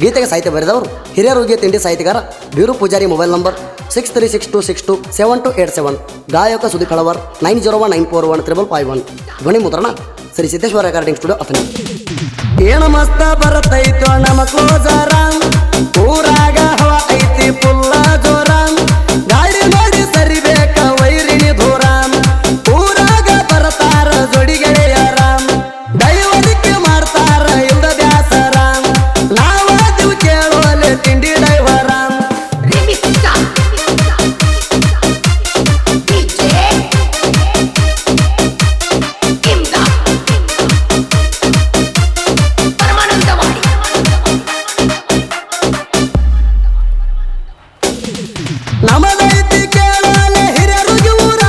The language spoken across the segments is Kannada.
ಗೀತೆಗೆ ಸಾಹಿತ್ಯ ಬರೆದವರು ಹಿರಿಯರುಗೆ ತಿಂಡಿ ಸಾಹಿತ್ಯಗಾರ ಬೀರು ಪೂಜಾರಿ. Mobile number 6362627287. ಗಾಯಕ ಸುದೀಪ್ ಕಳವರ್ 9019413551. ಧ್ವನಿ ಮುದ್ರಣ ಶ್ರೀ ಸಿದ್ದೇಶ್ವರ ರೆಕಾರ್ಡಿಂಗ್ ಸ್ಟುಡಿಯೋ ಅಥಣಿ. ಏನ ಮಸ್ತ ಬರತೈತೋ ನಮ್ಮ ಕ್ಲೋಜರ, ಊರಾಗ ಹವಾ ಐತಿ ಪುಲ್ಲ ಜೋರ, ಗಾಡಿ ನೋಡಿ ಸರಿಬೇಕ ವೈರಿಣಿ ದೂರ, ಊರಾಗ ಬರತಾರ ಜೋಡಿ ಗೆಳೆಯರ, ದೈವದಿಕ್ಕೆ ಮಾಡ್ತಾರ ಇಲ್ದ ಬ್ಯಾಸರ, ನಾವಾದಿವ್ ಕೇಳೋಲೆ ತಿಂಡಿ ಡೈವರ. ನಮದೈತಿ ಕೇಳೋಲೆ ಹಿರಿಯರಿಗೆ ಊರ,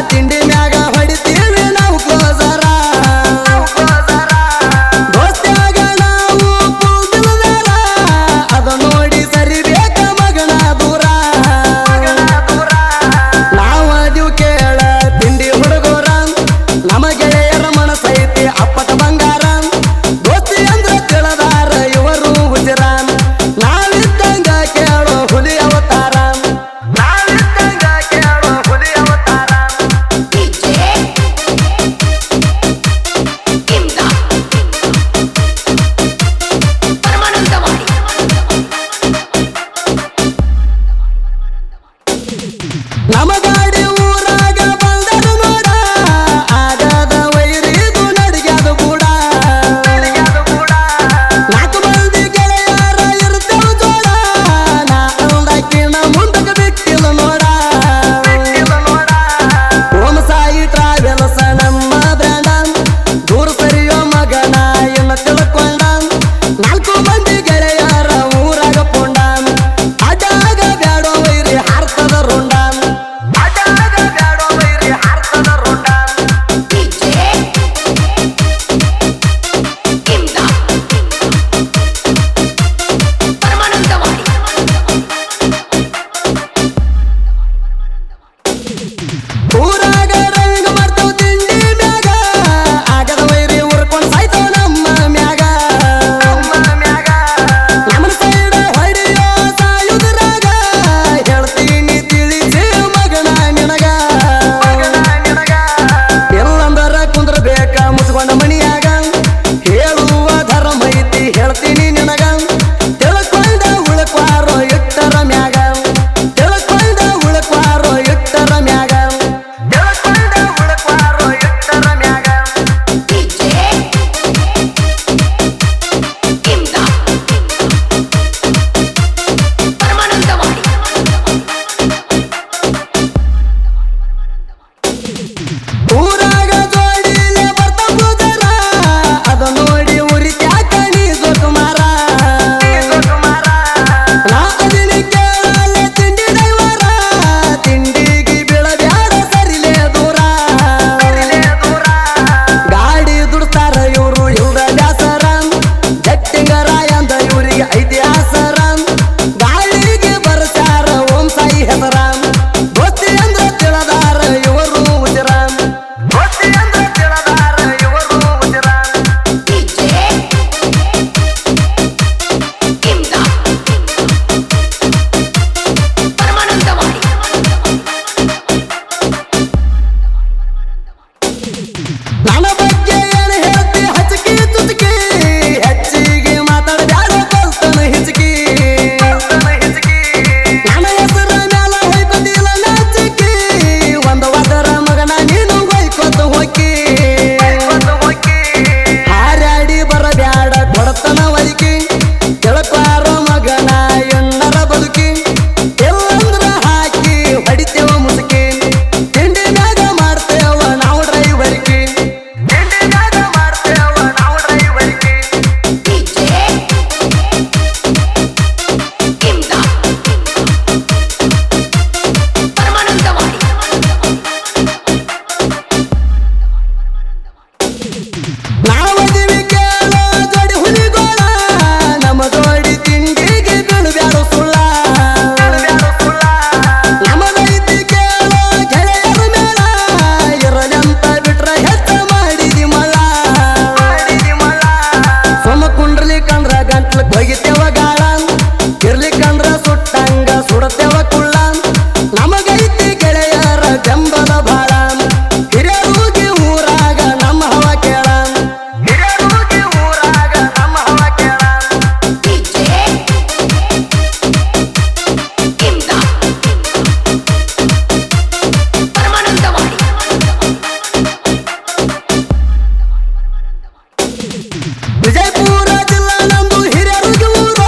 ತಿಂಡಿ ಮ್ಯಾಗ ಹೊಡಿತೀವಿ ನಾವು ಕ್ಲೋಸರ, ದೋಸ್ತ್ಯಾಗ ನಾವು ಪೂಲ್ದಿಲ್ದಾರ, ಅದ ನೋಡಿ ಸರಿಬೇಕ ಮಗನ ದೂರ, ನಾವದಿವ್ ಕೇಳ ತಿಂಡಿ ಹುಡುಗೋರ, ನಮ್ಮ ಗೆಳೆಯರ ಮನಸೈತಿ ಅಪ್ಪಟ ಬಂಗಾರ, ದೋಸ್ತಿ ಅಂದ್ರ ತಿಳದಾರ ಇವರು ಹುಜರ, ನಾವಿದ್ದಂಗ ಕೇಳೋ ಹುಲಿ ಅವತಾರ, ನಾವಿದ್ದಂಗ ಕೇಳೋ ಹುಲಿ ಅವತಾರ. ನಮ್ಮ ಗಾಡಿ ಊರಾಗ ಬಂದರು ನೋಡ, ಆಗದ ವೈರಿದು ನಡಿಗ್ಯಾದ ಕೂಡ, ನಾಲ್ಕು ಮಂದಿ ಗೆಳೆಯರ ಇರ್ತೇವ ಜೋಡ, ನಾ ಅಂದಾಕಿನ ಮುಂದಕ್ಕೆ ಬಿಟ್ಟಿಲ್ಲ ನೋಡ. ಓಂ ಸಾಯಿ ಟ್ರಾವೆಲ್ಸ್ ನಮ್ಮ ಬ್ರ್ಯಾಂಡ, ದೂರ ಸರಿಯೋ ಮಗನ ಇನ್ನ ತಿಳ್ಕೊಂಡ, ನಾಲ್ಕು ಮಂದಿ ಗೆಳೆಯರ ಊರಾಗ ಪುಂಡ, ಅಡ್ಡಾಗ ಬ್ಯಾಡೋ ವೈರಿ ಹಾರ್ತದ ರುಂಡ, ಅಡ್ಡಾಗ ಬ್ಯಾಡೋ ವೈರಿ ಹಾರ್ತದ ರುಂಡ. ಊರಾಗ ರಂಗ ಮಾಡ್ತಾವ ತಿಂಡಿ ಮ್ಯಾಗ, ಆಗದ ವೈರಿ ಉರ್ಕೊಂಡ್ ಸಾಯ್ತಾವ ನಮ್ಮ ಮ್ಯಾಗ, ನಮ್ಮನ ಸೈಡ ಹೊಡಿಯೋ ಸಾಯುದ್ರಾಗ, ಹೇಳ್ತೀನಿ ತಿಳಿಸಿ ಮಗನ ನಿನಗ, ಎಲ್ಲಂದರ ಕುಂದ್ರಬೇಕ ಮುಚ್ಕೊಂಡ ಮನಿಯಾಗ, ಹೇಳುವ ಧರ್ಮ ಐತಿ ಹೇಳ್ತೀನಿ ನಿನಗ, ತಿಳ್ಕೊಂಡ ಉಳ್ಕ್ವಾರೋ ಇಟ್ಟರ ಮ್ಯಾಗ, ತಿಳ್ಕೊಂಡ ಉಳ್ಕ್ವಾರೋ ಇಟ್ಟರ ಮ್ಯಾಗ, ತಿಳ್ಕೊಂಡ ಉಳ್ಕ್ವಾರೋ ಇಟ್ಟರ ಮ್ಯಾಗ. ಊರಾಗ ಜೋಡಿಲೆ ಬರ್ತ ಪೂಜಾರ, ಅದ ನೋಡಿ ಉರಿತ್ಯಾಕ ನೀ ಜೋಕುಮಾರ, ನಾ ಅದಿನಿ ಕೇಳಲೆ ತಿಂಡಿ ಡೈವರ, ತಿಂಡಿಗೆ ಬೀಳಬ್ಯಾಡ ಸರಿಲೇ ದೂರ, ಗಾಡಿ ದುಡ್ತಾರ ಇವ್ರು ಇಲ್ದ ಬ್ಯಾಸರ, ಜಟ್ಟಿಂಗರ ಎಂದ ಇವ್ರಿಗೆ ಐತಿ ಆಸರ, ಗಾಳಿಗೆ ಬರ್ತಾರ ಓಂ ಸಾಯಿ ಹೆಸರ, ದೋಸ್ತಿ ಅಂದ್ರ ತಿಳದಾರ ಇವರು ಹುಜರ, ದೋಸ್ತಿ ಅಂದ್ರ ತಿಳದಾರ ಇವರು ಹುಜರ. ನನ್ನ ಬಗ್ಗೆ ಏನು ಹೇಳ್ತಿ ಹಚ್ಚಕಿ ತುಚಕಿ, ಹೆಚ್ಚಿಗೆ ಮಾತಾಡ್ಬ್ಯಾಡ ಕಲ್ತನ ಹೊಡಿತೇವ ಗಾಳ ಇರ್ಲಿಕ್ಕಂದ್ರ ಸುಟ್ಟಂಗ ಸುಡತೇವ ಕುಳ್ಳ ನಮಗೈತಿ ಗೆಳೆಯರ ಬೆಂಬಲ ಬಾಳ ಹಿರಿಯರಿಗೆ ಊರಾಗ ನಮ್ಮ ಹವ ಕೇಳ ಹಿರಿಯರಿಗೆ ಊರಾಗ ನಮ್ಮ ಹವ ಕೇಳ ವಿಜಯಪುರ ಜಿಲ್ಲಾ ನಮ್ದು ಹಿರಿಯರಿಗೆ ಊರು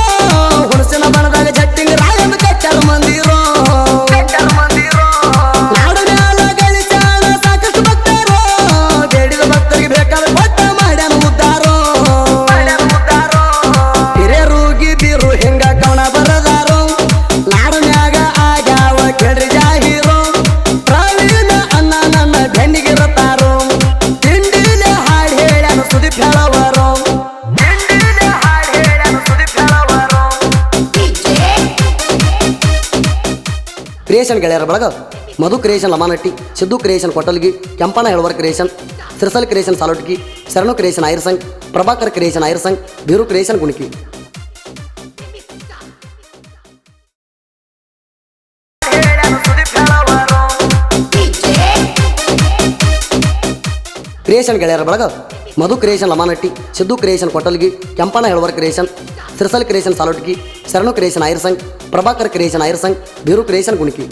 ಹುಣಸಿನ ಬಣದಾಗ ಜಟ್ಟಿಂಗ್ ರಾಯನ ಕಟ್ಟರ ಮಂದಿರೋ ನಾಡು ಮ್ಯಾಲ ಗಳಿಸ್ಯಾನ ಸಾಕಷ್ಟು ಭಕ್ತರು ಬೇಡಿದ ಭಕ್ತರಿಗೆ ಬೇಕಾದ ಕೊಟ್ಟ ಮಾಡ್ಯಾನ ಉದ್ದಾರೋ ಹಿರಿಯರುಗಿ ಬೀರು ಹಿಂಗ ಕವನ ಬರದಾರೋ ನಾಡು ಮ್ಯಾಗ ಆಗ್ಯಾವ ಕೇಳ್ರಿ ಜಾಹೀರೋ ಪ್ರವೀಣ ಅನ್ನ ನನ್ನ ಬೆನ್ನಿಗಿರುತ್ತಾರೋ ತಿಂಡಿಲೆ ಹಾಡು ಹೇಳ್ಯಾನ ಸುದೀಪ್ ಹೇಳವರು ಕ್ರಿಯೇಷನ್ ಗೆಳೆಯರ ಬಳಗ ಮಧು ಕ್ರಿಯೇಷನ್ ಲಮಾನಟ್ಟಿ ಸಿದ್ದು ಕ್ರಿಯೇಷನ್ ಕೊಟ್ಟಲ್ಗಿ ಕೆಂಪನ Helavar creation Sirsal creation Salotgi Sharanu creation Airsang Prabhakar creation Airsang Biru creation Guniki creation ಗೆಳೆಯರ ಬಳಗ ಮಧು ಕ್ರಿಯೇಷನ್ ಲಮಾನಟ್ಟಿ ಸಿದ್ದು ಕ್ರಿಯೇಷನ್ ಕೊಟ್ಟಲ್ಗಿ ಕೆಂಪನ Helavar creation Sirsal creation Salotgi Sharanu creation Airsang Prabhakar creation Airsang Biru creation ಗುಣಿಕಿ